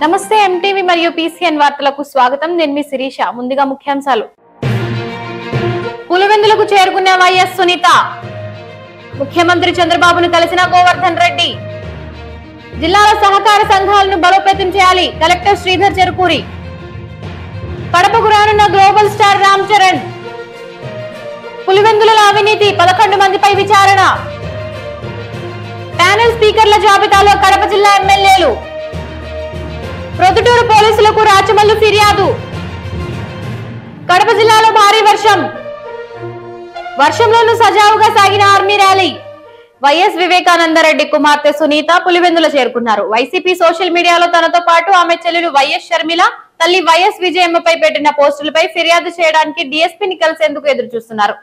నమస్తే ఎంటీవీ మరియు పీసీఎన్ వార్తలకు స్వాగతం. నేను మీ శిరీష. ముందుగా ముఖ్యాంశాలు. పులివెందులకు చేరుకున్న వైఎస్ సునీత. ముఖ్యమంత్రి చంద్రబాబును కలిసిన గోవర్ధన్ రెడ్డి. జిల్లాల సహకార సంఘాలను బలోపేతం చేయాలి కలెక్టర్ శ్రీధర్ చెరుకూరి. కడపకు రానున్న గ్లోబల్ స్టార్ రామ్ చరణ్. పులివెందులలో అవినీతి 11 మందిపై విచారణ. ప్యానెల్ స్పీకర్ల జాబితాలో కడప జిల్లా ఎమ్మెల్యేలు. ప్రొద్దుటూరు పోలీసులకు రాచమల్లు ఫిర్యాదు. కడప జిల్లాలో భారీ వర్షంలోనూ సజావుగా సాగిన ఆర్మీ ర్యాలీ. వైఎస్ వివేకానందరెడ్డి కుమార్తె సునీత పులివెందుల చేరుకున్నారు. వైసీపీ సోషల్ మీడియాలో తనతో పాటు ఆమె చెల్లెలు వైఎస్ షర్మిల, తల్లి వైఎస్ విజయమ్మపై పెట్టిన పోస్టులపై ఫిర్యాదు చేయడానికి డీఎస్పీని కలిసేందుకు ఎదురు చూస్తున్నారు.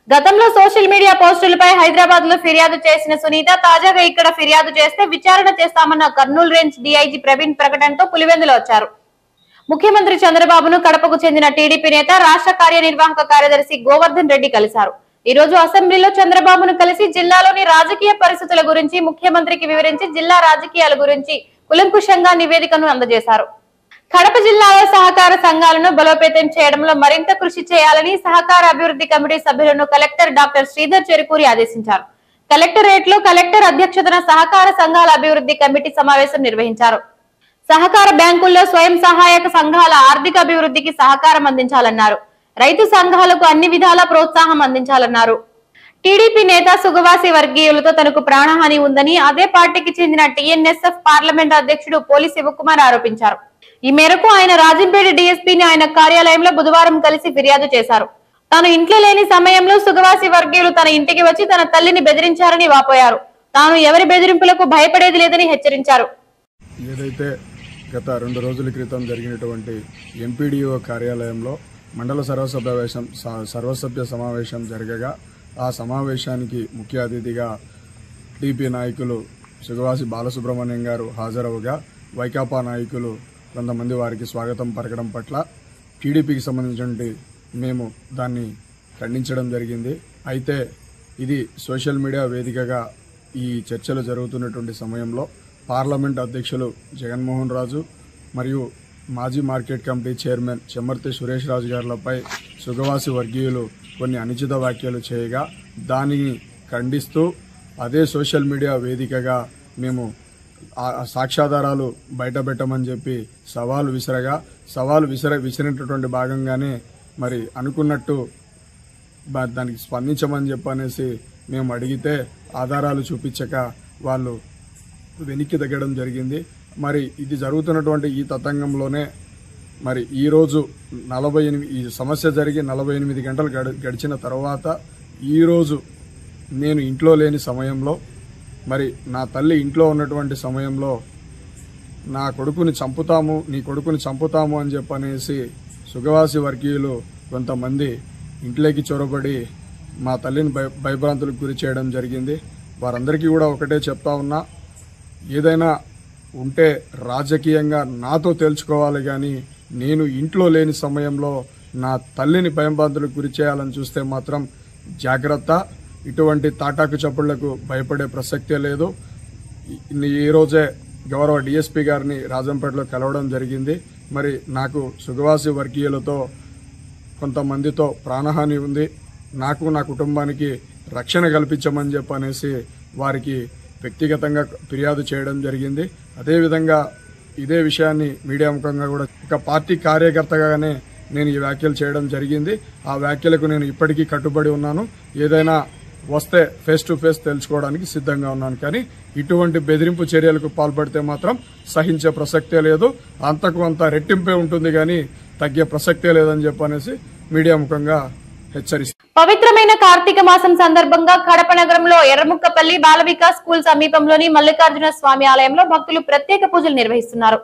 గతంలో సోషల్ మీడియా పోస్టులపై హైదరాబాద్ లో ఫిర్యాదు చేసిన సునీత తాజాగా ఇక్కడ ఫిర్యాదు చేస్తే విచారణ చేస్తామన్న కర్నూలు రేంజ్ డీఐజీ ప్రవీణ్ ప్రకటనతో పులివెందులు వచ్చారు. ముఖ్యమంత్రి చంద్రబాబును కడపకు చెందిన టీడీపీ నేత రాష్ట్ర కార్యనిర్వాహక కార్యదర్శి గోవర్ధన్ రెడ్డి కలిశారు. ఈ రోజు అసెంబ్లీలో చంద్రబాబును కలిసి జిల్లాలోని రాజకీయ పరిస్థితుల గురించి ముఖ్యమంత్రికి వివరించి జిల్లా రాజకీయాల గురించి కులంకుషంగా నివేదికను అందజేశారు. కడప జిల్లాలో సహకార సంఘాలను బలోపేతం చేయడంలో మరింత కృషి చేయాలని సహకార అభివృద్ధి కమిటీ సభ్యులను కలెక్టర్ డాక్టర్ శ్రీధర్ చెరుకూరి ఆదేశించారు. కలెక్టరేట్ లో కలెక్టర్ అధ్యక్షతన సహకార సంఘాల అభివృద్ధి కమిటీ సమావేశం నిర్వహించారు. సహకార బ్యాంకుల్లో స్వయం సహాయక సంఘాల ఆర్థిక అభివృద్ధికి సహకారం అందించాలన్నారు. రైతు సంఘాలకు అన్ని విధాల ప్రోత్సాహం అందించాలన్నారు. టీడీపీ నేత సుగవాసి వర్గీయులతో తనకు ప్రాణహాని ఉందని అదే పార్టీకి చెందిన టీఎన్ఎస్ఎఫ్ పార్లమెంట్ అధ్యక్షుడు పోలి శివకుమార్ ఆరోపించారు. ఈ మేరకు ఆయన రాజంపేట డీఎస్పీని ఆయన కార్యాలయంలో బుధవారం కలిసి ఫిర్యాదు చేశారు. తాను ఇంట్లో లేని సమయంలో సుగవాసి వర్గీయులు తన ఇంటికి వచ్చి తన తల్లిని బెదిరించారని వాపోయారు. తాను ఎవరి బెదిరింపులకు భయపడేది లేదని హెచ్చరించారు. ఏదైతే గత 2 రోజుల క్రితం జరిగినటువంటి ఎంపీడీఓ కార్యాలయంలో మండల సర్వసభ్య సమావేశం జరగగా ఆ సమావేశానికి ముఖ్య అతిథిగా టీపీ నాయకులు సుగవాసి బాలసుబ్రహ్మణ్యం గారు హాజరవగా వైకాపా నాయకులు కొంతమంది వారికి స్వాగతం పలకడం పట్ల టీడీపీకి సంబంధించి మేము దాన్ని ఖండించడం జరిగింది. అయితే ఇది సోషల్ మీడియా వేదికగా ఈ చర్చలు జరుగుతున్నటువంటి సమయంలో పార్లమెంట్ అధ్యక్షులు జగన్మోహన్ రాజు మరియు మాజీ market committee chairman Chemmarthi Suresh రాజు గారులపై సుగవాసి వర్గీయులు కొన్ని అనుచిత వ్యాఖ్యలు చేయగా దానిని ఖండిస్తూ అదే సోషల్ మీడియా వేదికగా మేము సాక్ష్యాధారాలు బయటపెట్టమని చెప్పి సవాలు విసిరినటువంటి భాగంగానే మరి అనుకున్నట్టు దానికి స్పందించమని చెప్పనేసి మేము అడిగితే ఆధారాలు చూపించక వాళ్ళు వెనక్కి తగ్గడం జరిగింది. మరి ఇది జరుగుతున్నటువంటి ఈ తతంగంలోనే మరి ఈరోజు ఈ సమస్య జరిగి 48 గంటలు గడిచిన తర్వాత ఈరోజు నేను ఇంట్లో లేని సమయంలో మరి నా తల్లి ఇంట్లో ఉన్నటువంటి సమయంలో నీ కొడుకుని చంపుతాము అని చెప్పనేసి సుగవాసి వర్గీయులు కొంతమంది ఇంట్లోకి చొరబడి మా తల్లిని భయభ్రాంతులకు గురి చేయడం జరిగింది. వారందరికీ కూడా ఒకటే చెప్తా ఉన్నా, ఏదైనా ఉంటే రాజకీయంగా నాతో తేల్చుకోవాలి కానీ నేను ఇంట్లో లేని సమయంలో నా తల్లిని భయభ్రాంతులకు గురి చేయాలని చూస్తే మాత్రం జాగ్రత్త. ఇటువంటి తాటాకు చప్పుళ్లకు భయపడే ప్రసక్తే లేదు. ఈ రోజే గౌరవ డీఎస్పీ గారిని రాజంపేటలో కలవడం జరిగింది. మరి నాకు సుగవాసి వర్గీయులతో కొంతమందితో ప్రాణహాని ఉంది, నాకు నా కుటుంబానికి రక్షణ కల్పించమని చెప్పనేసి వారికి వ్యక్తిగతంగా ఫిర్యాదు చేయడం జరిగింది. అదేవిధంగా ఇదే విషయాన్ని మీడియా ముఖంగా కూడా ఒక పార్టీ కార్యకర్తగానే నేను ఈ వ్యాఖ్యలు చేయడం జరిగింది. ఆ వ్యాఖ్యలకు నేను ఇప్పటికీ కట్టుబడి ఉన్నాను. ఏదైనా వస్తే ఫేస్ టు ఫేస్ తెలుసుకోవడానికి సిద్ధంగా ఉన్నాను. కానీ ఇటువంటి బెదిరింపు చర్యలకు పాల్పడితే మాత్రం సహించే ప్రసక్తే లేదు. అంతకు అంత రెట్టింపే ఉంటుంది కానీ తగ్గే ప్రసక్తే లేదని చెప్పనేసి మీడియా ముఖంగా హెచ్చరిస్తారు. పవిత్రమైన కార్తీక మాసం సందర్భంగా కడప నగరంలో ఎర్రముక్కపల్లి బాలవికా స్కూల్ సమీపంలోని మల్లికార్జున స్వామి ఆలయంలో భక్తులు ప్రత్యేక పూజలు నిర్వహిస్తున్నారు.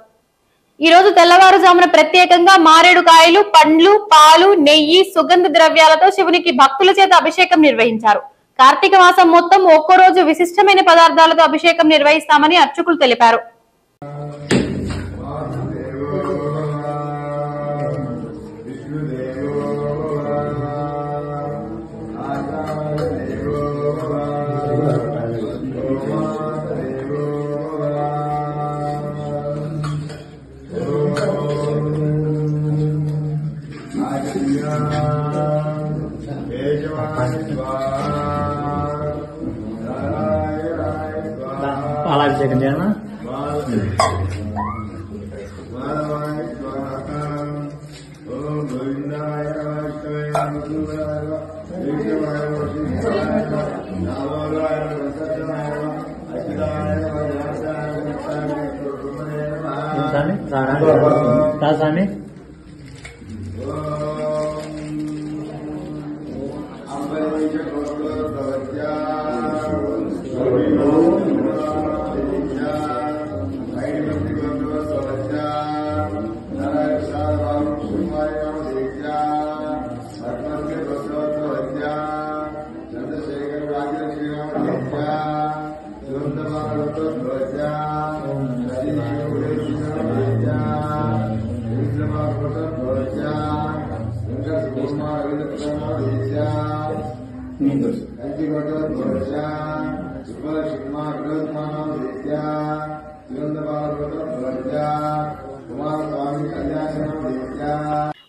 ఈ రోజు తెల్లవారుజామున ప్రత్యేకంగా మారేడు కాయలు, పండ్లు, పాలు, నెయ్యి, సుగంధ ద్రవ్యాలతో శివునికి భక్తుల చేత అభిషేకం నిర్వహించారు. కార్తీక మాసం మొత్తం ఒక్కో రోజు విశిష్టమైన పదార్థాలతో అభిషేకం నిర్వహిస్తామని అర్చకులు తెలిపారు. పాలాభిషేకం చేయాలా? స్వామి రా స్వామి.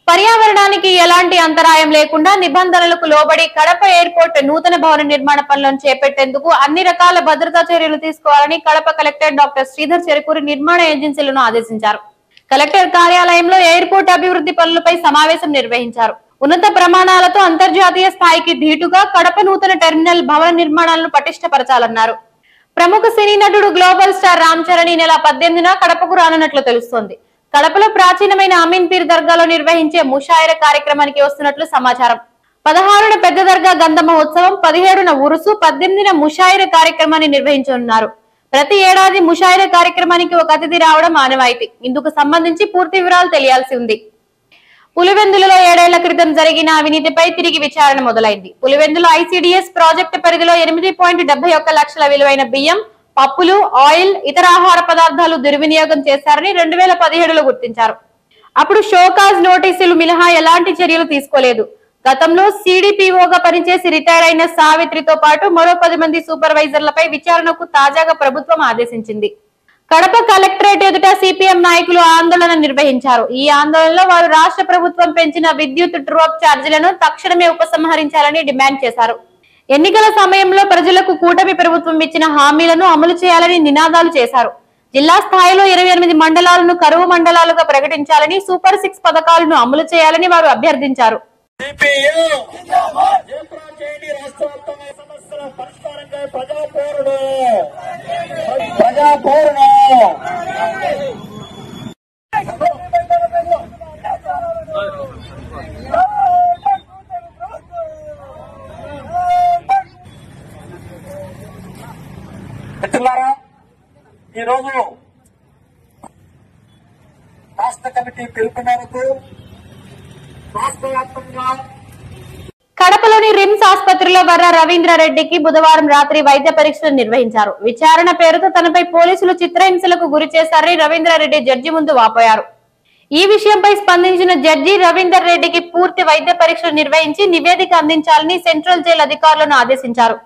పర్యావరణానికి ఎలాంటి అంతరాయం లేకుండా నిబంధనలకు లోబడి కడప ఎయిర్పోర్ట్ నూతన భవన నిర్మాణ పనులను చేపట్టేందుకు అన్ని రకాల భద్రతా చర్యలు తీసుకోవాలని కడప కలెక్టర్ డాక్టర్ శ్రీధర్ చెరుకూరి నిర్మాణ ఏజెన్సీలను ఆదేశించారు. కలెక్టర్ కార్యాలయంలో ఎయిర్పోర్ట్ అభివృద్ధి పనులపై సమావేశం నిర్వహించారు. ఉన్నత ప్రమాణాలతో అంతర్జాతీయ స్థాయికి ధీటుగా కడప నూతన టెర్మినల్ భవన నిర్మాణాలను పటిష్టపరచాలన్నారు. ప్రముఖ సినీ నటుడు గ్లోబల్ స్టార్ రామ్ చరణ్ ఈ నెల 18న కడపకు రానున్నట్లు తెలుస్తోంది. కడపలో ప్రాచీనమైన అమీన్ పీర్ దర్గాలో నిర్వహించే ముషాయిరా కార్యక్రమానికి వస్తున్నట్లు సమాచారం. 16న పెద్ద దర్గా గంధ మహోత్సవం, 17న ఉరుసు, 18న ముషాయిరా కార్యక్రమాన్ని నిర్వహించనున్నారు. ప్రతి ఏడాది ముషాయిరా కార్యక్రమానికి ఒక అతిథి రావడం ఆనవాయితీ. ఇందుకు సంబంధించి పూర్తి వివరాలు తెలియాల్సి ఉంది. పులివెందులలో 7 ఏళ్ల క్రితం జరిగిన అవినీతిపై తిరిగి విచారణ మొదలైంది. పులివెందుల ఐసీడీఎస్ ప్రాజెక్టు పరిధిలో 8.71 లక్షల విలువైన బియ్యం, పప్పులు, ఆయిల్, ఇతర ఆహార పదార్థాలు దుర్వినియోగం చేశారని 2017లో గుర్తించారు. అప్పుడు షోకాజ్ నోటీసులు మినహా ఎలాంటి చర్యలు తీసుకోలేదు. గతంలో సిడిపిఓగా పనిచేసి రిటైర్ అయిన సావిత్రితో పాటు మరో 10 మంది సూపర్వైజర్లపై విచారణకు తాజాగా ప్రభుత్వం ఆదేశించింది. కడప కలెక్టరేట్ ఎదుట సిపిఎం నాయకులు ఆందోళన నిర్వహించారు. ఈ ఆందోళనలో వారు రాష్ట్ర ప్రభుత్వం పెంచిన విద్యుత్ ట్రూ-అప్ ఛార్జీలను తక్షణమే ఉపసంహరించాలని డిమాండ్ చేశారు. ఎన్నికల సమయంలో ప్రజలకు కూటమి ప్రభుత్వం ఇచ్చిన హామీలను అమలు చేయాలని నినాదాలు చేశారు. జిల్లా స్థాయిలో 28 మండలాలను కరువు మండలాలుగా ప్రకటించాలని, సూపర్ 6 పథకాలను అమలు చేయాలని వారు అభ్యర్థించారు. మిత్రులారా, ఈరోజు రాష్ట్ర కమిటీ పిలుపు మేరకు రాష్ట్ర వ్యాప్తంగా కడపలోని రిమ్స్ ఆసుపత్రిలో వర్ర రవీంద్రారెడ్డికి బుధవారం రాత్రి వైద్య పరీక్షలు నిర్వహించారు. విచారణ పేరుతో తనపై పోలీసులు చిత్రహింసలకు గురి చేశారని రవీంద్రారెడ్డి జడ్జి ముందు వాపోయారు. ఈ విషయంపై స్పందించిన జడ్జి రవీందర్ రెడ్డికి పూర్తి వైద్య పరీక్షలు నిర్వహించి నివేదిక అందించాలని సెంట్రల్ జైలు అధికారులను ఆదేశించారు.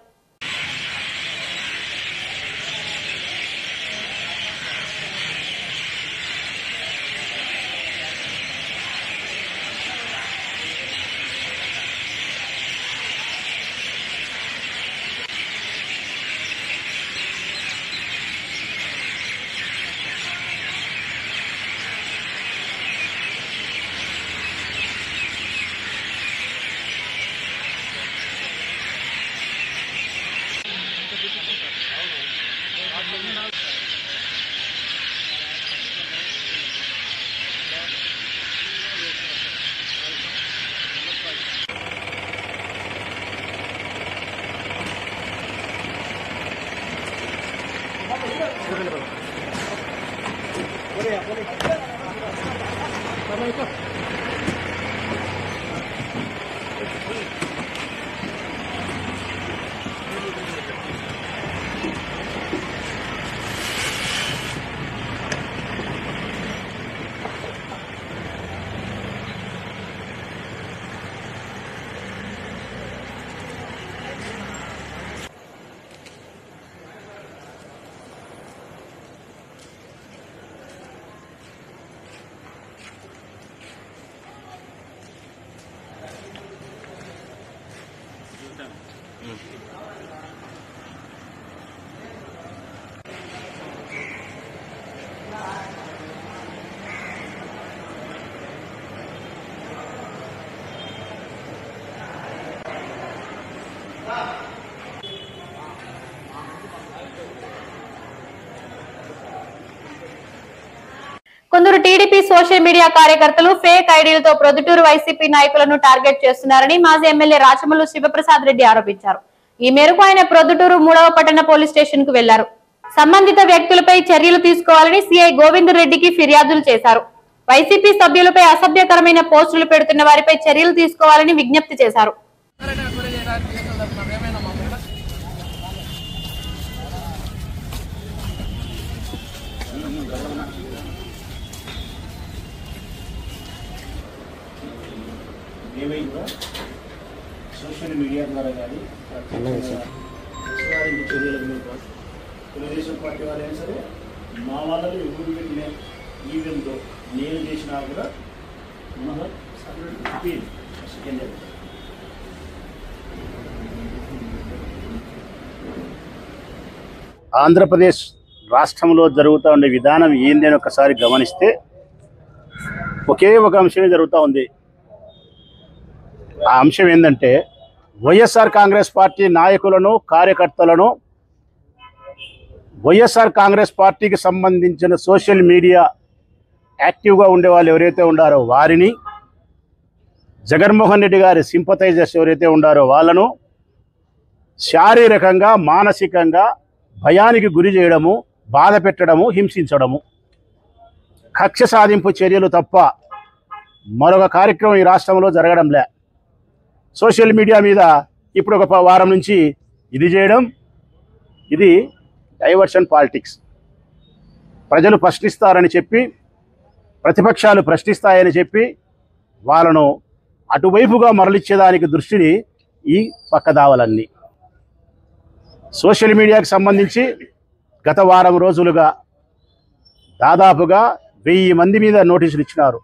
కొందరు టీడీపీ సోషల్ మీడియా కార్యకర్తలు ఫేక్ ఐడీలతో ప్రొద్దుటూరు వైసీపీ నాయకులను టార్గెట్ చేస్తున్నారని మాజీ ఎమ్మెల్యే రాచమల్లు శివప్రసాద్ రెడ్డి ఆరోపించారు. ఈ మేరకు ఆయన ప్రొద్దుటూరు 3వ పట్టణ పోలీస్ స్టేషన్ కు వెళ్లారు. సంబంధిత వ్యక్తులపై చర్యలు తీసుకోవాలని సిఐ గోవింద్ రెడ్డికి ఫిర్యాదులు చేశారు. వైసీపీ సభ్యులపై అసభ్యకరమైన పోస్టులు పెడుతున్న వారిపై చర్యలు తీసుకోవాలని విజ్ఞప్తి చేశారు. సోషల్ మీడియా ద్వారా కానీ తెలుగుదేశం పార్టీ వాళ్ళైనా సరే మా వాళ్ళని ఎవరు పెట్టిన ఈవెంట్తో నేను చేసినా కూడా ఆంధ్రప్రదేశ్ రాష్ట్రంలో జరుగుతూ ఉండే విధానం ఏందని ఒకసారి గమనిస్తే ఒకే ఒక అంశమే జరుగుతూ ఉంది. ఆ అంశం ఏంటంటే వైఎస్ఆర్ కాంగ్రెస్ పార్టీ నాయకులను కార్యకర్తలను వైఎస్ఆర్ కాంగ్రెస్ పార్టీకి సంబంధించిన సోషల్ మీడియా యాక్టివ్గా ఉండే వాళ్ళు ఎవరైతే ఉండారో వారిని, జగన్మోహన్ రెడ్డి గారి సింపథైజర్స్ ఎవరైతే ఉండారో వాళ్ళను శారీరకంగా మానసికంగా భయానికి గురి చేయడము, బాధ పెట్టడము, హింసించడము, కక్ష సాధింపు చర్యలు తప్ప మరొక కార్యక్రమం ఈ రాష్ట్రంలో జరగడంలే. సోషల్ మీడియా మీద ఇప్పుడు ఒక వారం నుంచి ఇది చేయడం, ఇది డైవర్షన్ పాలిటిక్స్. ప్రజలు ప్రశ్నిస్తారని చెప్పి, ప్రతిపక్షాలు ప్రశ్నిస్తాయని చెప్పి వాళ్ళను అటువైపుగా మరలిచ్చేదానికి దృష్టిని ఈ పక్కదావలన్నీ. సోషల్ మీడియాకి సంబంధించి గత వారం రోజులుగా దాదాపుగా 1000 మంది మీద నోటీసులు ఇచ్చినారు.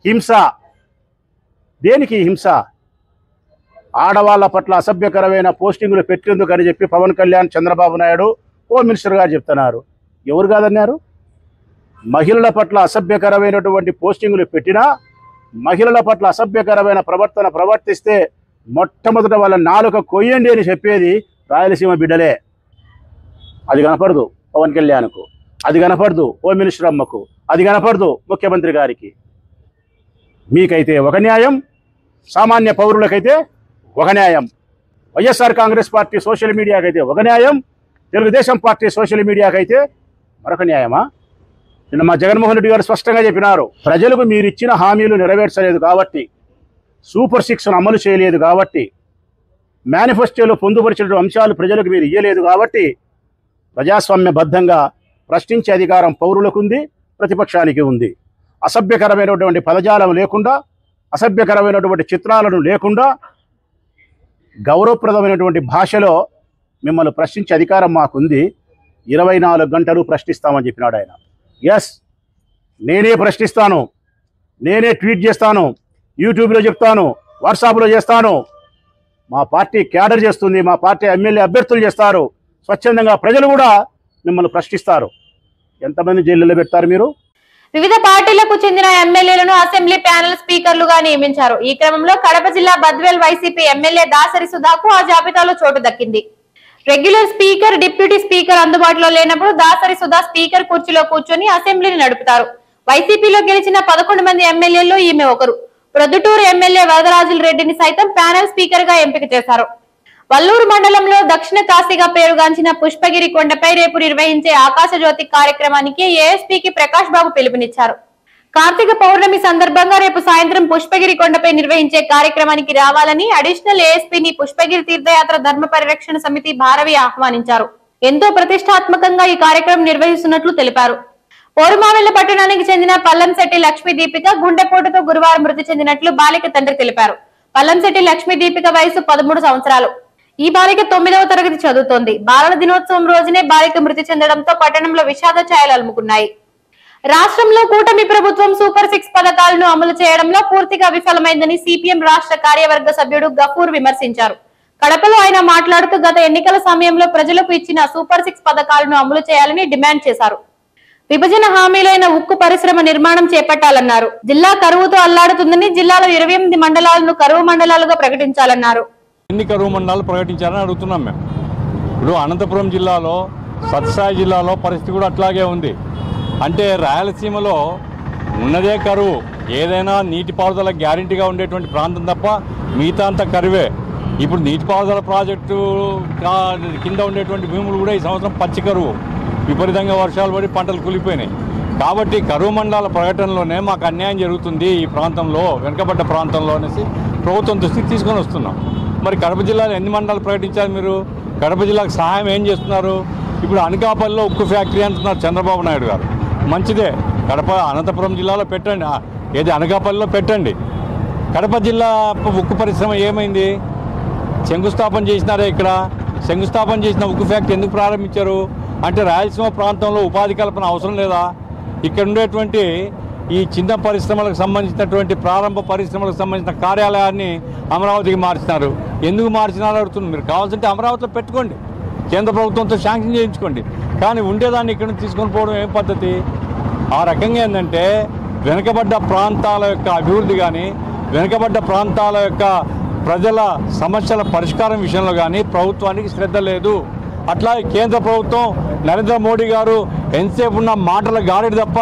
హింస, దేనికి హింస? ఆడవాళ్ల పట్ల అసభ్యకరమైన పోస్టింగులు పెట్టేందుకు అని చెప్పి పవన్ కళ్యాణ్, చంద్రబాబు నాయుడు హోమ్ మినిస్టర్ గారు చెప్తున్నారు. ఎవరు కాదన్నారు? మహిళల పట్ల అసభ్యకరమైనటువంటి పోస్టింగులు పెట్టినా, మహిళల పట్ల అసభ్యకరమైన ప్రవర్తన ప్రవర్తిస్తే మొట్టమొదట వాళ్ళ నాలుక కొయ్యండి అని చెప్పేది రాయలసీమ బిడ్డలే. అది కనపడదు పవన్ కళ్యాణ్కు, అది కనపడదు హోమ్ మినిస్టర్ అమ్మకు, అది కనపడదు ముఖ్యమంత్రి గారికి. మీకైతే ఒక న్యాయం, సామాన్య పౌరులకైతే ఒక న్యాయం. వైఎస్ఆర్ కాంగ్రెస్ పార్టీ సోషల్ మీడియాకైతే ఒక న్యాయం, తెలుగుదేశం పార్టీ సోషల్ మీడియాకైతే మరొక న్యాయమా? నిన్న మా జగన్మోహన్ రెడ్డి గారు స్పష్టంగా చెప్పినారు, ప్రజలకు మీరు ఇచ్చిన హామీలు నెరవేర్చలేదు కాబట్టి, సూపర్ 6ను అమలు చేయలేదు కాబట్టి, మేనిఫెస్టోలో పొందుపరిచిన అంశాలు ప్రజలకు మీరు ఇయ్యలేదు కాబట్టి ప్రజాస్వామ్యబద్ధంగా ప్రశ్నించే అధికారం పౌరులకు ఉంది, ప్రతిపక్షానికి ఉంది. అసభ్యకరమైనటువంటి పదజాలం లేకుండా, అసభ్యకరమైనటువంటి చిత్రాలను లేకుండా గౌరవప్రదమైనటువంటి భాషలో మిమ్మల్ని ప్రశ్నించే అధికారం మాకుంది. 24 గంటలు ప్రశ్నిస్తామని చెప్పినాడు ఆయన. ఎస్, నేనే ప్రశ్నిస్తాను, నేనే ట్వీట్ చేస్తాను, యూట్యూబ్లో చెప్తాను, వాట్సాప్లో చేస్తాను. మా పార్టీ క్యాడర్ చేస్తుంది, మా పార్టీ ఎమ్మెల్యే అభ్యర్థులు చేస్తారు. స్వచ్ఛందంగా ప్రజలు కూడా మిమ్మల్ని ప్రశ్నిస్తారు. ఎంతమంది జైల్లో పెడతారు మీరు? వివిధ పార్టీలకు చెందిన ఎమ్మెల్యేలను అసెంబ్లీ ప్యానెల్ స్పీకర్లుగా నియమించారు. ఈ క్రమంలో కడప జిల్లా బద్వేల్ వైసీపీ ఎమ్మెల్యే దాసరి సుధాకు ఆ జాబితాలో చోటు దక్కింది. రెగ్యులర్ స్పీకర్, డిప్యూటీ స్పీకర్ అందుబాటులో లేనప్పుడు దాసరి సుధా స్పీకర్ కుర్చీలో కూర్చొని అసెంబ్లీని నడుపుతారు. వైసీపీలో గెలిచిన 11 మంది ఎమ్మెల్యేల్లో ఈమె ఒకరు. ప్రొద్దుటూరు ఎమ్మెల్యే వరదరాజుల రెడ్డిని సైతం ప్యానెల్ స్పీకర్ గా ఎంపిక చేశారు. వల్లూరు మండలంలో దక్షిణ కాశీగా పేరుగాంచిన పుష్పగిరి కొండపై రేపు నిర్వహించే ఆకాశ జ్యోతి కార్యక్రమానికి ఏఎస్పీకి ప్రకాష్ బాబు పిలుపునిచ్చారు. కార్తీక పౌర్ణమి సందర్భంగా రేపు సాయంత్రం పుష్పగిరి కొండపై నిర్వహించే కార్యక్రమానికి రావాలని అడిషనల్ ఏఎస్పీని పుష్పగిరి తీర్థయాత్ర ధర్మ పరిరక్షణ సమితి భారవి ఆహ్వానించారు. ఎంతో ప్రతిష్టాత్మకంగా ఈ కార్యక్రమం నిర్వహిస్తున్నట్లు తెలిపారు. పోరుమామిళ్ల పట్టణానికి చెందిన పల్లంశెట్టి లక్ష్మీ దీపిక గుండెపోటుతో గురువారం మృతి చెందినట్లు బాలిక తండ్రి తెలిపారు. పల్లంశెట్టి లక్ష్మీ దీపిక వయసు 13 సంవత్సరాలు. ఈ బాలిక 9వ తరగతి చదువుతోంది. బాలల దినోత్సవం రోజునే బాలిక మృతి చెందడంతో పట్టణంలో విషాద ఛాయలు అలుముకున్నాయి. రాష్ట్రంలో కూటమి ప్రభుత్వం సూపర్ 6 పథకాలను అమలు చేయడంలో పూర్తిగా విఫలమైందని సిపిఎం రాష్ట్ర కార్యవర్గ సభ్యుడు గఫూర్ విమర్శించారు. కడపలో ఆయన మాట్లాడుతూ గత ఎన్నికల సమయంలో ప్రజలకు ఇచ్చిన సూపర్ 6 పథకాలను అమలు చేయాలని డిమాండ్ చేశారు. విభజన హామీలైన ఉక్కు పరిశ్రమ నిర్మాణం చేపట్టాలన్నారు. జిల్లా కరువుతో అల్లాడుతుందని జిల్లాలో 28 మండలాలను కరువు మండలాలుగా ప్రకటించాలన్నారు. ఎన్ని కరువు మండలాలు ప్రకటించాలని అడుగుతున్నాం మేము. ఇప్పుడు అనంతపురం జిల్లాలో, సత్సాయి జిల్లాలో పరిస్థితి కూడా అట్లాగే ఉంది. అంటే రాయలసీమలో ఉన్నదే కరువు. ఏదైనా నీటిపారుదల గ్యారెంటీగా ఉండేటువంటి ప్రాంతం తప్ప మిగతా అంతా కరువే. ఇప్పుడు నీటిపారుదల ప్రాజెక్టు కింద ఉండేటువంటి భూములు కూడా ఈ సంవత్సరం పచ్చి కరువు, విపరీతంగా వర్షాలు పడి పంటలు కూలిపోయినాయి. కాబట్టి కరువు మండలాల ప్రకటనలోనే మాకు అన్యాయం జరుగుతుంది ఈ ప్రాంతంలో, వెనుకబడ్డ ప్రాంతంలో అనేసి ప్రభుత్వం దృష్టికి తీసుకొని వస్తున్నాం. మరి కడప జిల్లాలో ఎన్ని మండలాలు ప్రకటించారు మీరు? కడప జిల్లాకు సహాయం ఏం చేస్తున్నారు? ఇప్పుడు అనకాపల్లిలో ఉక్కు ఫ్యాక్టరీ అంటున్నారు చంద్రబాబు నాయుడు గారు. మంచిదే, కడప అనంతపురం జిల్లాలో పెట్టండి, ఏది అనకాపల్లిలో పెట్టండి. కడప జిల్లా ఉక్కు పరిశ్రమ ఏమైంది? శంకుస్థాపన చేసినారే. ఇక్కడ శంకుస్థాపన చేసిన ఉక్కు ఫ్యాక్టరీ ఎందుకు ప్రారంభించారు అంటే రాయలసీమ ప్రాంతంలో ఉపాధి కల్పన అవసరం లేదా? ఇక్కడ ఉండేటువంటి ఈ చిన్న పరిశ్రమలకు సంబంధించినటువంటి ప్రారంభ పరిశ్రమలకు సంబంధించిన కార్యాలయాన్ని అమరావతికి మార్చినారు. ఎందుకు మార్చినారు అడుగుతున్నారు. మీరు కావాల్సింటే అమరావతిలో పెట్టుకోండి, కేంద్ర ప్రభుత్వంతో శాంక్షన్ చేయించుకోండి. కానీ ఉండేదాన్ని ఇక్కడ నుంచి తీసుకొని పోవడం ఏం పద్ధతి? ఆ రకంగా ఏంటంటే వెనుకబడ్డ ప్రాంతాల యొక్క అభివృద్ధి కానీ, వెనుకబడ్డ ప్రాంతాల యొక్క ప్రజల సమస్యల పరిష్కారం విషయంలో కానీ ప్రభుత్వానికి శ్రద్ధ లేదు. అట్లా కేంద్ర ప్రభుత్వం నరేంద్ర మోడీ గారు ఎంతసేపు ఉన్న మాటల గాడిద తప్ప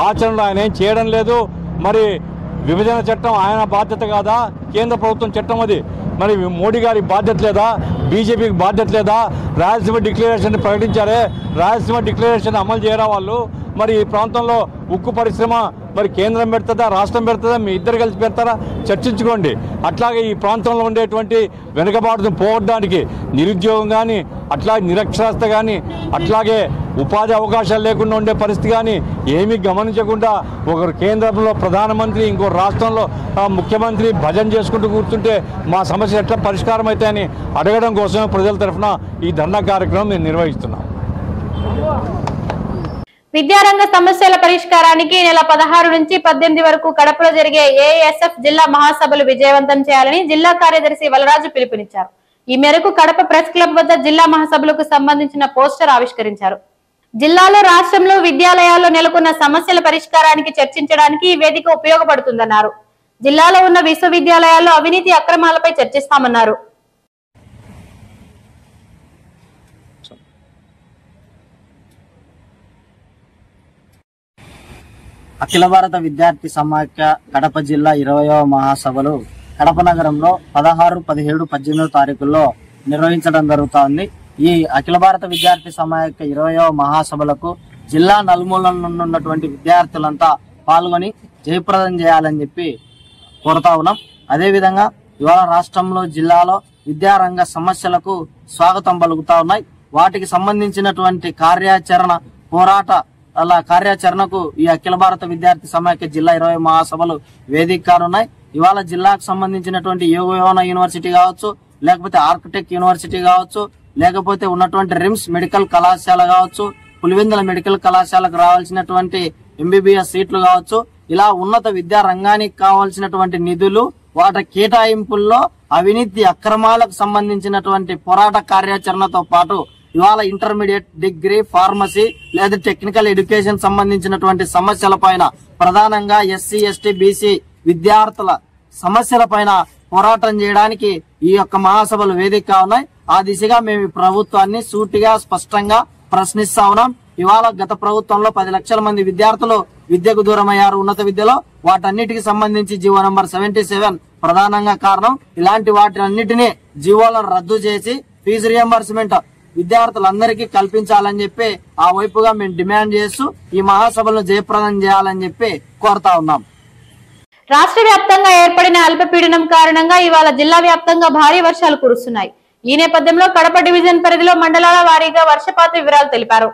ఆచరణలో ఆయన ఏం చేయడం లేదు. మరి విభజన చట్టం ఆయన బాధ్యత కాదా? కేంద్ర ప్రభుత్వం చట్టం అది. మరి మోడీ గారికి బాధ్యత లేదా? బీజేపీకి బాధ్యత లేదా? రాయలసీమ డిక్లరేషన్ ప్రకటించారే, రాయలసీమ డిక్లరేషన్ అమలు చేయరా వాళ్ళు? మరి ఈ ప్రాంతంలో ఉక్కు పరిశ్రమ మరి కేంద్రం పెడుతుందా, రాష్ట్రం పెడుతుందా, మీ ఇద్దరు కలిసి పెడతారా? చర్చించుకోండి. అట్లాగే ఈ ప్రాంతంలో ఉండేటువంటి వెనుకబాటును పోగొట్టడానికి నిరుద్యోగం కానీ, అట్లాగే నిరక్షరాస్యత కానీ, అట్లాగే ఉపాధి అవకాశాలు లేకుండా ఉండే పరిస్థితి కానీ ఏమీ గమనించకుండా ఒకరు కేంద్రంలో ప్రధానమంత్రి, ఇంకో రాష్ట్రంలో ముఖ్యమంత్రి భజన చేసుకుంటూ కూర్చుంటే మా సమస్య ఎట్లా పరిష్కారం అవుతాయని అడగడం కోసమే ప్రజల తరఫున ఈ ధర్నా కార్యక్రమం మేము నిర్వహిస్తున్నాం. విద్యారంగ సమస్యల పరిష్కారానికి నెల 16 నుంచి 18 వరకు కడపలో జరిగే ఏఎస్ఎఫ్ జిల్లా మహాసభలు విజయవంతం చేయాలని జిల్లా కార్యదర్శి వలరాజు పిలుపునిచ్చారు. ఈ మేరకు కడప ప్రెస్ క్లబ్ వద్ద జిల్లా మహాసభలకు సంబంధించిన పోస్టర్ ఆవిష్కరించారు. జిల్లాలో, రాష్ట్రంలో విద్యాలయాల్లో నెలకొన్న సమస్యల పరిష్కారానికి చర్చించడానికి ఈ వేదిక ఉపయోగపడుతుందన్నారు. జిల్లాలో ఉన్న విశ్వవిద్యాలయాల్లో అవినీతి అక్రమాలపై చర్చిస్తామన్నారు. అఖిల భారత విద్యార్థి సమాఖ్య కడప జిల్లా 20వ మహాసభలు కడప నగరంలో 16, 17, 18 తారీఖుల్లో నిర్వహించడం జరుగుతోంది. ఈ అఖిల భారత విద్యార్థి సమాఖ్య 20వ మహాసభలకు జిల్లా నలుమూలల నుండి ఉన్నటువంటి విద్యార్థులంతా పాల్గొని జయప్రదం చేయాలని చెప్పి కోరుతా ఉన్నాం. అదేవిధంగా ఇవాళ రాష్ట్రంలో, జిల్లాలో విద్యారంగ సమస్యలకు స్వాగతం పలుకుతా ఉన్నాయి. వాటికి సంబంధించినటువంటి కార్యాచరణకు ఈ అఖిల భారత విద్యార్థి సమాఖ్య జిల్లా 20 మహాసభలు వేదిక కానున్నాయి. ఇవాళ జిల్లాకు సంబంధించినటువంటి యోగయోన యూనివర్సిటీ కావచ్చు, లేకపోతే ఆర్కిటెక్ట్ యూనివర్సిటీ కావచ్చు, లేకపోతే ఉన్నటువంటి రిమ్స్ మెడికల్ కళాశాల కావచ్చు, పులివెందుల మెడికల్ కళాశాలకు రావాల్సినటువంటి ఎంబీబీఎస్ సీట్లు కావచ్చు, ఇలా ఉన్నత విద్యా రంగానికి కావాల్సినటువంటి నిధులు, వాటి కేటాయింపుల్లో అవినీతి అక్రమాలకు సంబంధించినటువంటి పోరాట కార్యాచరణతో పాటు ఇవాళ ఇంటర్మీడియట్, డిగ్రీ, ఫార్మసీ లేదా టెక్నికల్ ఎడ్యుకేషన్ సంబంధించినటువంటి సమస్యల పైన, ప్రధానంగా ఎస్సీ, ఎస్టీ, బీసీ విద్యార్థుల సమస్యల పైన పోరాటం చేయడానికి ఈ యొక్క మహాసభలు వేదిక ఉన్నాయి. ఆ దిశగా మేము ప్రభుత్వాన్ని సూటిగా, స్పష్టంగా ప్రశ్నిస్తా ఉన్నాం. ఇవాళ గత ప్రభుత్వంలో 10 లక్షల మంది విద్యార్థులు విద్యకు దూరమయ్యారు ఉన్నత విద్యలో. వాటన్నిటికి సంబంధించి జీవో నంబర్ 77 ప్రధానంగా కారణం. ఇలాంటి వాటినన్నిటినీ జీవోలను రద్దు చేసి ఫీజు రియంబర్స్మెంట్ విద్యార్థులందరికీ కల్పించాలని చెప్పి ఆ వైపుగా మేము డిమాండ్ చేస్తూ ఈ మహాసభలను జయప్రదం చేయాలని చెప్పి కోరుతా ఉన్నాం. రాష్ట్ర వ్యాప్తంగా ఏర్పడిన అల్పపీడనం కారణంగా ఇవాళ జిల్లా వ్యాప్తంగా భారీ వర్షాలు కురుస్తున్నాయి. ఈ నేపథ్యంలో కడప డివిజన్ పరిధిలో మండలాల వారీగా వర్షపాత వివరాలు తెలిపారు.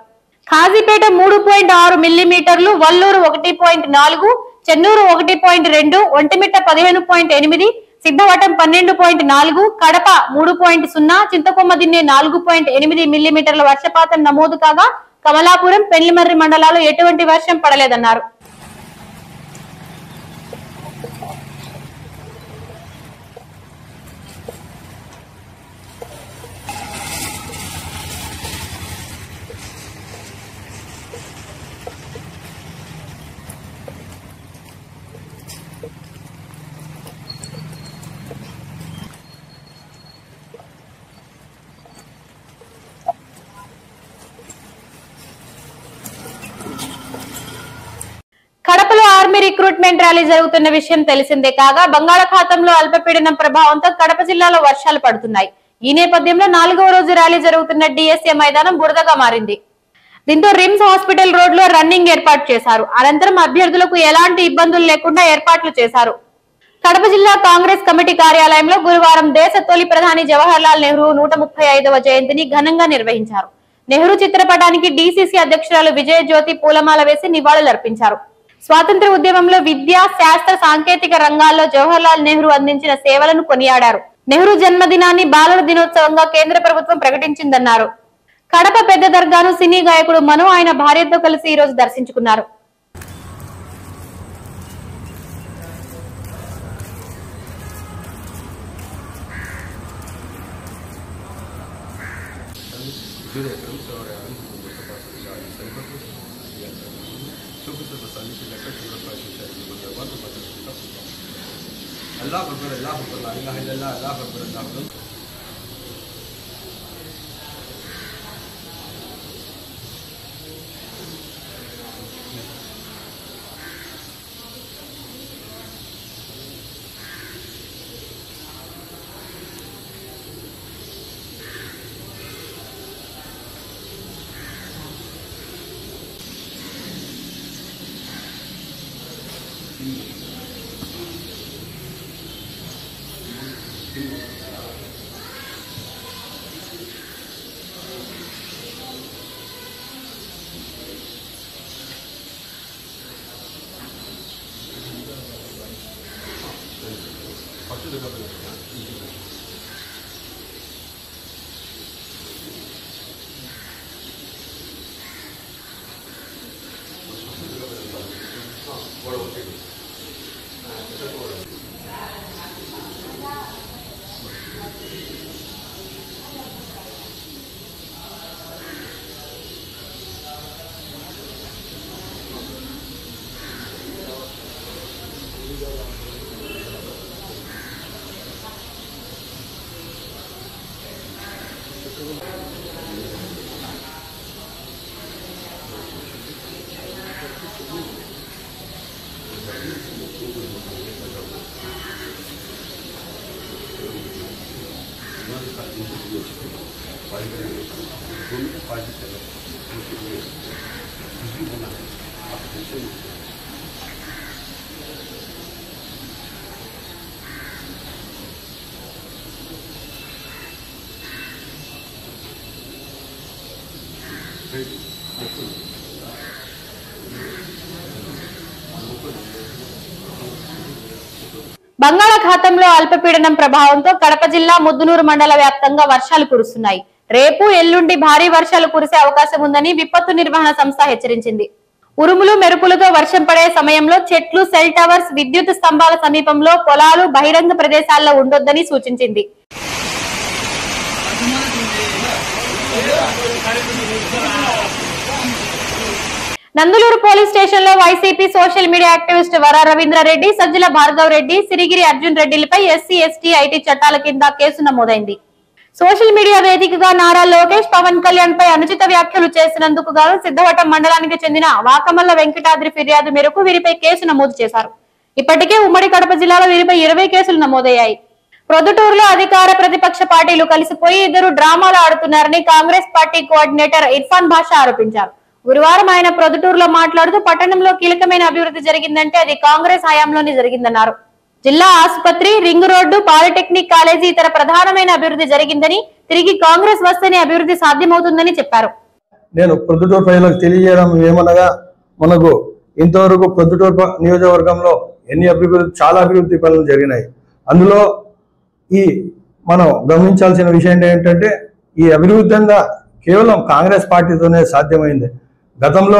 ఖాజీపేట 3.6 మిల్లీమీటర్లు, వల్లూరు 1.4, చెన్నూరు 1.2, ఒంటిమిట్ట 15.8, సిద్ధవటం 12.4, కడప 3.0, చింతకొమ్మ దిన్నె 4.8 మిల్లీమీటర్ల వర్షపాతం నమోదు కాగా కమలాపురం, పెళ్లిమర్రి మండలాల్లో ఎటువంటి వర్షం పడలేదన్నారు. కడపలో ఆర్మీ రిక్రూట్మెంట్ ర్యాలీ జరుగుతున్న విషయం తెలిసిందే కాగా బంగాళాఖాతంలో అల్పపీడనం ప్రభావంతో కడప జిల్లాలో వర్షాలు పడుతున్నాయి. ఈ నేపథ్యంలో 4వ రోజు ర్యాలీ జరుగుతున్న డిఎస్ఏ మైదానం బురదగా మారింది. దీంతో రిమ్స్ హాస్పిటల్ రోడ్ లో రన్నింగ్ ఏర్పాటు చేశారు. అనంతరం అభ్యర్థులకు ఎలాంటి ఇబ్బందులు లేకుండా ఏర్పాట్లు చేశారు. కడప జిల్లా కాంగ్రెస్ కమిటీ కార్యాలయంలో గురువారం దేశ తొలి ప్రధాని జవహర్ లాల్ నెహ్రూ 135వ జయంతిని ఘనంగా నిర్వహించారు. నెహ్రూ చిత్రపటానికి డీసీసీ అధ్యక్షురాలు విజయ జ్యోతి పూలమాల వేసి నివాళులర్పించారు. స్వాతంత్ర్య ఉద్యమంలో విద్యా, శాస్త్ర, సాంకేతిక రంగాల్లో జవహర్ లాల్ నెహ్రూ అందించిన సేవలను కొనియాడారు. నెహ్రూ జన్మదినాన్ని బాలల దినోత్సవంగా కేంద్ర ప్రభుత్వం ప్రకటించిందన్నారు. కడప పెద్ద దర్గాను సినీ గాయకుడు మను ఆయన భార్యతో కలిసి ఈ రోజు దర్శించుకున్నారు. బంగాళాఖాతంలో అల్పపీడనం ప్రభావంతో కడప జిల్లా ముద్దునూరు మండల వ్యాప్తంగా వర్షాలు కురుస్తున్నాయి. రేపు, ఎల్లుండి భారీ వర్షాలు కురిసే అవకాశం ఉందని విపత్తు నిర్వహణ సంస్థ హెచ్చరించింది. ఉరుములు, మెరుపులతో వర్షం పడే సమయంలో చెట్లు, సెల్ టవర్స్, విద్యుత్ స్తంభాల సమీపంలో, పొలాలు, బహిరంగ ప్రదేశాల్లో ఉండొద్దని సూచించింది. నందులూరు పోలీస్ స్టేషన్ లో వైసీపీ సోషల్ మీడియా యాక్టివిస్ట్ వర Ravindra Reddy, Sajjala Bhargav Reddy, Sirigiri Arjun రెడ్డిలపై SC, ST, IT చట్టాల కింద కేసు నమోదైంది. సోషల్ మీడియా వేదికగా నారా లోకేష్, పవన్ కళ్యాణ్ పై అనుచిత వ్యాఖ్యలు చేసినందుకు గాను సిద్ధవటం మండలానికి చెందిన వాకమల్ల వెంకటాద్రి ఫిర్యాదు మేరకు వీరిపై కేసు నమోదు చేశారు. ఇప్పటికే ఉమ్మడి కడప జిల్లాలో వీరిపై 20 కేసులు నమోదయ్యాయి. ప్రొద్దుటూరులో అధికార ప్రతిపక్ష పార్టీలు కలిసిపోయి ఇద్దరు డ్రామాలు ఆడుతున్నారని కాంగ్రెస్ పార్టీ కోఆర్డినేటర్ ఇర్ఫాన్ బాషా ఆరోపించారు. గురువారం ఆయన ప్రొద్దుటూరులో మాట్లాడుతూ పట్టణంలో కీలకమైన అభివృద్ధి జరిగిందంటే అది కాంగ్రెస్ హయాంలోనే జరిగిందన్నారు. జిల్లా ఆసుపత్రి, రింగ్ రోడ్డు, పాలిటెక్నిక్ కాలేజీ ఇతర ప్రధానమైన అభివృద్ధి జరిగిందని, తిరిగి కాంగ్రెస్ వస్తేనే అభివృద్ధి సాధ్యమవుతుందని చెప్పారు. నేను ప్రొద్దుటూరు ప్రజలకు తెలియజేయడం ఏమనగా, మనకు ఇంతవరకు ప్రొద్దుటూరు నియోజకవర్గంలో చాలా అభివృద్ధి పనులు జరిగినాయి. అందులో మనం గమనించాల్సిన విషయం ఏంటంటే, ఈ అభివృద్ధి అంతా కేవలం కాంగ్రెస్ పార్టీతోనే సాధ్యమైంది. గతంలో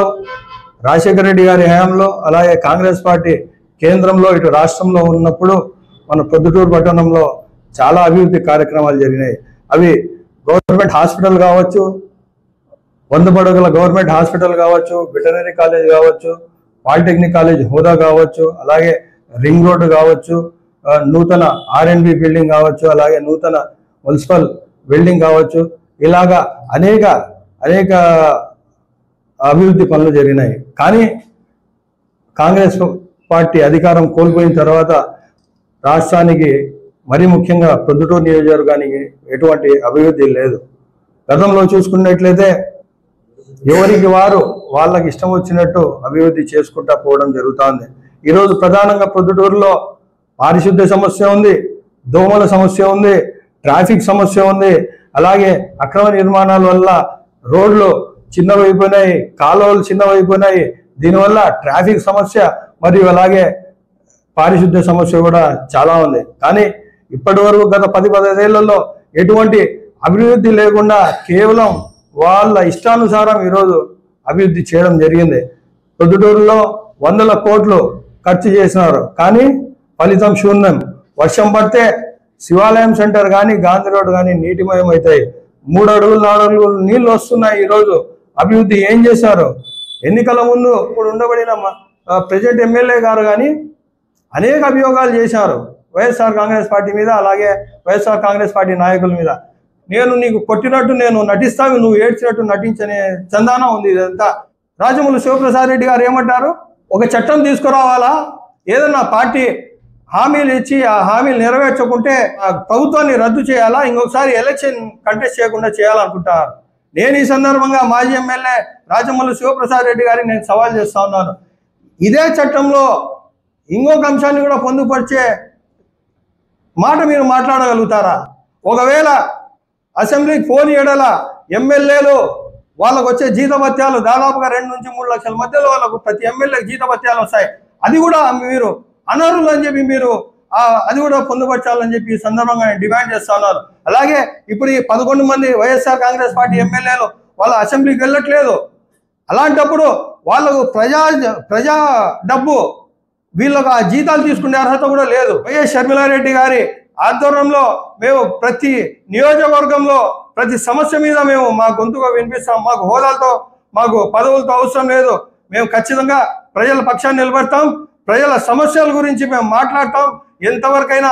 రాజశేఖర రెడ్డి గారి హయాంలో, అలాగే కాంగ్రెస్ పార్టీ కేంద్రంలో ఇటు రాష్ట్రంలో ఉన్నప్పుడు మన ప్రొద్దుటూరు పట్టణంలో చాలా అభివృద్ధి కార్యక్రమాలు జరిగినాయి. అవి గవర్నమెంట్ హాస్పిటల్ కావచ్చు, 100 పడగల గవర్నమెంట్ హాస్పిటల్ కావచ్చు, వెటర్నరీ కాలేజ్ కావచ్చు, పాలిటెక్నిక్ కాలేజ్ హోదా కావచ్చు, అలాగే రింగ్ రోడ్డు కావచ్చు, నూతన R&B బిల్డింగ్ కావచ్చు, అలాగే నూతన మున్సిపల్ బిల్డింగ్ కావచ్చు, ఇలాగా అనేక అభివృద్ధి పనులు జరిగినాయి. కానీ కాంగ్రెస్ పార్టీ అధికారం కోల్పోయిన తర్వాత రాష్ట్రానికి మరీ ముఖ్యంగా ప్రొద్దుటూరు నియోజకవర్గానికి ఎటువంటి అభివృద్ధి లేదు. గతంలో చూసుకున్నట్లయితే ఎవరికి వారు వాళ్ళకి ఇష్టం వచ్చినట్టు అభివృద్ధి చేసుకుంటా పోవడం జరుగుతుంది. ఈరోజు ప్రధానంగా ప్రొద్దుటూరులో పారిశుద్ధ్య సమస్య ఉంది, దోమల సమస్య ఉంది, ట్రాఫిక్ సమస్య ఉంది. అలాగే అక్రమ నిర్మాణాల వల్ల రోడ్లు చిన్నవైపోయినాయి, కాలువలు చిన్నవైపోయినాయి. దీనివల్ల ట్రాఫిక్ సమస్య మరియు అలాగే పారిశుద్ధ్య సమస్య కూడా చాలా ఉంది. కానీ ఇప్పటి వరకు గత 10-15 ఏళ్లలో ఎటువంటి అభివృద్ధి లేకుండా కేవలం వాళ్ళ ఇష్టానుసారం ఈరోజు అభివృద్ధి చేయడం జరిగింది. ప్రొద్దుటూరులో 100 కోట్లు ఖర్చు చేసినారు, కానీ ఫలితం శూన్యం. వర్షం పడితే శివాలయం సెంటర్ కానీ గాంధీ రోడ్ కానీ నీటిమయం అవుతాయి. 3 అడుగులు 4 అడుగులు నీళ్లు వస్తున్నాయి. ఈరోజు అభివృద్ధి ఏం చేశారు? ఎన్నికల ముందు ఇప్పుడు ఉండబడిన ప్రెసిడెంట్ ఎమ్మెల్యే గారు కానీ అనేక అభియోగాలు చేశారు వైఎస్ఆర్ కాంగ్రెస్ పార్టీ మీద, అలాగే వైఎస్ఆర్ కాంగ్రెస్ పార్టీ నాయకుల మీద. నేను నీకు కొట్టినట్టు నేను నటిస్తాను, నువ్వు ఏడ్చినట్టు నటించనే చందానం ఉంది ఇదంతా. రాజమౌళి శివప్రసాద్ రెడ్డి గారు ఏమంటారు? ఒక చట్టం తీసుకురావాలా, ఏదన్నా పార్టీ హామీలు ఇచ్చి ఆ హామీలు నెరవేర్చకుంటే ఆ ప్రభుత్వాన్ని రద్దు చేయాలా, ఇంకొకసారి ఎలక్షన్ కంటెస్ట్ చేయకుండా చేయాలనుకుంటారు. నేను ఈ సందర్భంగా మాజీ ఎమ్మెల్యే రాజమౌళి శివప్రసాద్ రెడ్డి గారిని నేను సవాల్ చేస్తా ఉన్నాను. ఇదే చట్టంలో ఇంకొక అంశాన్ని కూడా పొందుపరిచే మాట మీరు మాట్లాడగలుగుతారా? ఒకవేళ అసెంబ్లీకి పోని ఎడల ఎమ్మెల్యేలు వాళ్ళకు వచ్చే జీతభత్యాలు దాదాపుగా 2 నుంచి 3 లక్షల మధ్యలో వాళ్ళకు ప్రతి ఎమ్మెల్యేకి జీతభత్యాలు వస్తాయి. అది కూడా మీరు అనర్హులు అని చెప్పి మీరు అది కూడా పొందుపరచాలని చెప్పి ఈ సందర్భంగా నేను డిమాండ్ చేస్తా ఉన్నాను. అలాగే ఇప్పుడు ఈ 11 మంది వైఎస్ఆర్ కాంగ్రెస్ పార్టీ ఎమ్మెల్యేలు వాళ్ళ అసెంబ్లీకి వెళ్ళట్లేదు. అలాంటప్పుడు వాళ్ళకు ప్రజా డబ్బు వీళ్ళకు ఆ జీతాలు తీసుకునే అర్హత కూడా లేదు. వైఎస్ షర్మిలారెడ్డి గారి ఆధ్వర్యంలో మేము ప్రతి నియోజకవర్గంలో ప్రతి సమస్య మీద మేము మా గొంతుగా వినిపిస్తాం. మాకు హోదాలతో మాకు పదవులతో అవసరం లేదు. మేము ఖచ్చితంగా ప్రజల పక్షాన్ని నిలబడతాం. ప్రజల సమస్యల గురించి మేము మాట్లాడతాం. ఎంతవరకైనా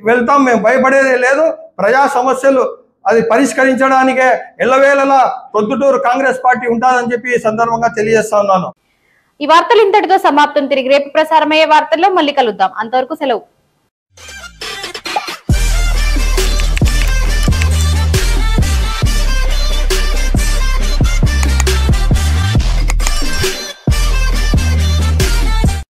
వెళ్తాం. మేము భయపడేదే లేదు. ప్రజా సమస్యలు అది పరిష్కరించడానికే ఎల్లవేళలా ప్రొద్దుటూరు కాంగ్రెస్ పార్టీ ఉంటుందని చెప్పి ఈ సందర్భంగా తెలియజేస్తా ఉన్నాను. ఈ వార్తలు ఇంతటితో సమాప్తం. తిరిగి రేపు ప్రసారమయ్యే వార్తల్లో మళ్ళీ కలుద్దాం. అంతవరకు సెలవు.